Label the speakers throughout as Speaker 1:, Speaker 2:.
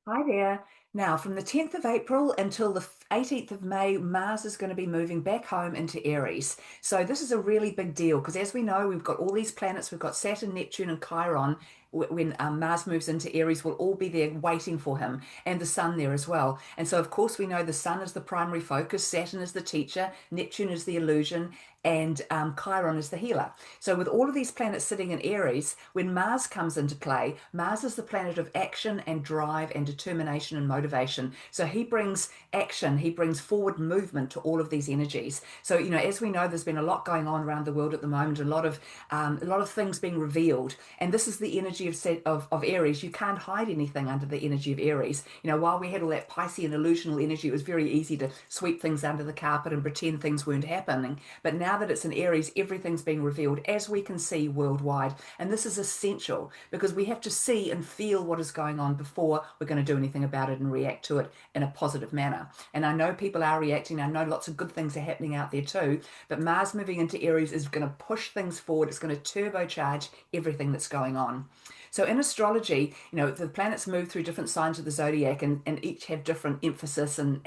Speaker 1: Hi there. Now, from the 10th of April until the 18th of May, Mars is going to be moving back home into Aries. So this is a really big deal because as we know, we've got all these planets, we've got Saturn, Neptune, and Chiron. When Mars moves into Aries, will all be there waiting for him, and the Sun there as well. And so, of course, we know the Sun is the primary focus, Saturn is the teacher, Neptune is the illusion, and Chiron is the healer. So, with all of these planets sitting in Aries, when Mars comes into play, Mars is the planet of action and drive and determination and motivation. So, he brings action, he brings forward movement to all of these energies. So, as we know, there's been a lot going on around the world at the moment, a lot of things being revealed, and this is the energy of Aries. You can't hide anything under the energy of Aries. While we had all that Piscean illusional energy, it was very easy to sweep things under the carpet and pretend things weren't happening. But now that it's in Aries, everything's being revealed, as we can see worldwide. And this is essential because we have to see and feel what is going on before we're going to do anything about it and react to it in a positive manner. And I know people are reacting. I know lots of good things are happening out there too. But Mars moving into Aries is going to push things forward. It's going to turbocharge everything that's going on. So in astrology, the planets move through different signs of the zodiac, and each have different emphasis and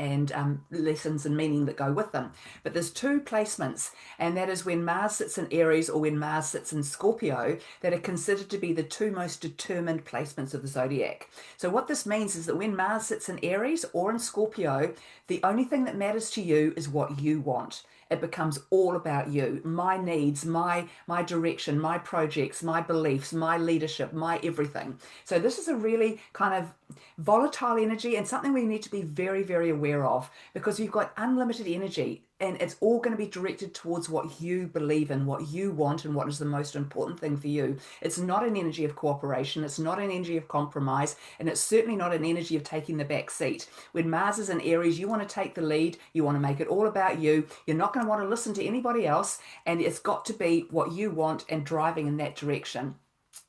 Speaker 1: lessons and meaning that go with them. But there's two placements, and that is when Mars sits in Aries or when Mars sits in Scorpio, that are considered to be the two most determined placements of the zodiac. So what this means is that when Mars sits in Aries or in Scorpio, the only thing that matters to you is what you want. It becomes all about you, my needs, my direction, my projects, my beliefs, my leadership, my everything. So this is a really kind of volatile energy and something we need to be very, very aware of because you've got unlimited energy and it's all going to be directed towards what you believe in, what you want, and what is the most important thing for you. It's not an energy of cooperation, it's not an energy of compromise, and it's certainly not an energy of taking the back seat. When Mars is in Aries, you want to take the lead, you want to make it all about you, you're not going to want to listen to anybody else, and it's got to be what you want and driving in that direction.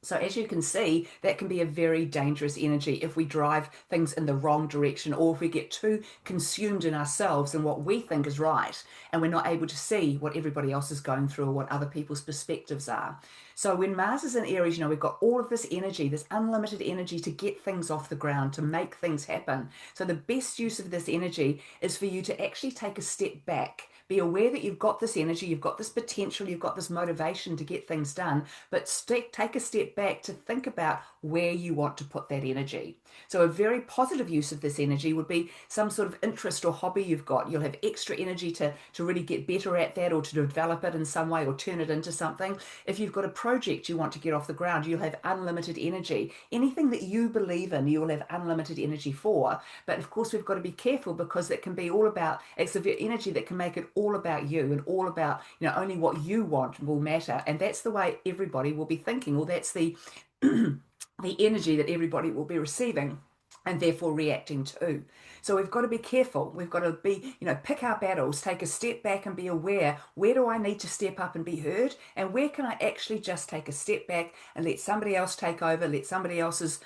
Speaker 1: So as you can see, that can be a very dangerous energy if we drive things in the wrong direction or if we get too consumed in ourselves and what we think is right and we're not able to see what everybody else is going through or what other people's perspectives are. So when Mars is in Aries, we've got all of this energy, this unlimited energy to get things off the ground, to make things happen. So the best use of this energy is for you to actually take a step back. Be aware that you've got this energy, you've got this potential, you've got this motivation to get things done, but take a step back to think about where you want to put that energy. So a very positive use of this energy would be some sort of interest or hobby you've got. You'll have extra energy to really get better at that or to develop it in some way or turn it into something. If you've got a project you want to get off the ground, you'll have unlimited energy. Anything that you believe in, you will have unlimited energy for. But of course, we've got to be careful because it can be all about, it's the energy that can make it all about you and all about, only what you want will matter. And that's the way everybody will be thinking, or that's the the energy that everybody will be receiving and therefore reacting to. So we've got to be careful. We've got to be, pick our battles, take a step back and be aware, where do I need to step up and be heard? And where can I actually just take a step back and let somebody else take over, let somebody else's,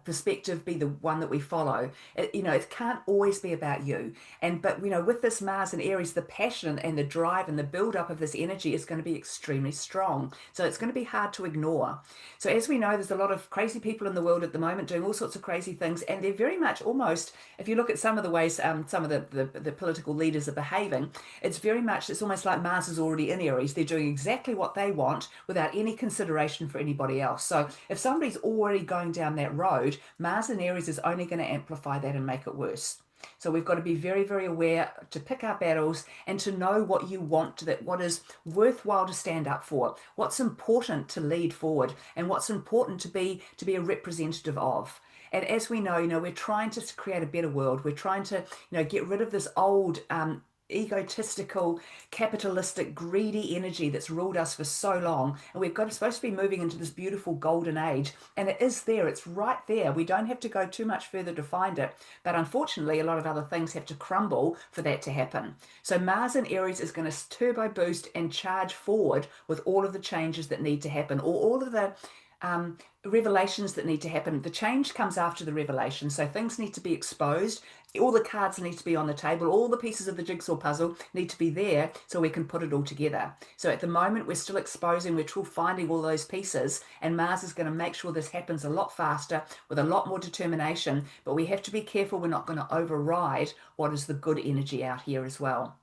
Speaker 1: perspective be the one that we follow. It can't always be about you. But, with this Mars and Aries, the passion and the drive and the build up of this energy is going to be extremely strong. So it's going to be hard to ignore. So as we know, there's a lot of crazy people in the world at the moment doing all sorts of crazy things, and they're very much almost, if you look at some of the ways some of the political leaders are behaving, it's almost like Mars is already in Aries. They're doing exactly what they want without any consideration for anybody else. So if somebody's already going down that road, Mars in Aries is only going to amplify that and make it worse. So we've got to be very, very aware to pick our battles and to know what you want, that what is worthwhile to stand up for, what's important to lead forward, and what's important to be a representative of. And as we know, we're trying to create a better world. We're trying to, get rid of this old egotistical, capitalistic, greedy energy that's ruled us for so long. And supposed to be moving into this beautiful golden age. And it is there, it's right there. We don't have to go too much further to find it. But unfortunately, a lot of other things have to crumble for that to happen. So Mars in Aries is going to turbo boost and charge forward with all of the changes that need to happen, or all of the revelations that need to happen. The change comes after the revelation, so things need to be exposed. All the cards need to be on the table. All the pieces of the jigsaw puzzle need to be there so we can put it all together. So at the moment, we're still exposing, we're still finding all those pieces, and Mars is going to make sure this happens a lot faster with a lot more determination. But we have to be careful we're not going to override what is the good energy out here as well.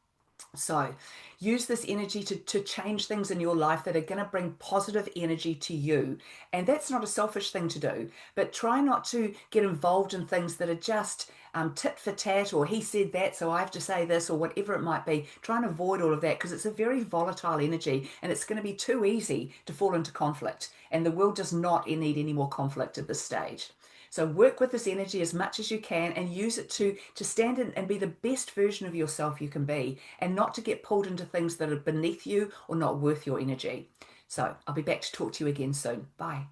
Speaker 1: So use this energy to change things in your life that are going to bring positive energy to you. And that's not a selfish thing to do, but try not to get involved in things that are just tit for tat, or he said that, so I have to say this, or whatever it might be. Try and avoid all of that because it's a very volatile energy and it's going to be too easy to fall into conflict. And the world does not need any more conflict at this stage. So work with this energy as much as you can and use it to stand in and be the best version of yourself you can be, and not to get pulled into things that are beneath you or not worth your energy. So I'll be back to talk to you again soon. Bye.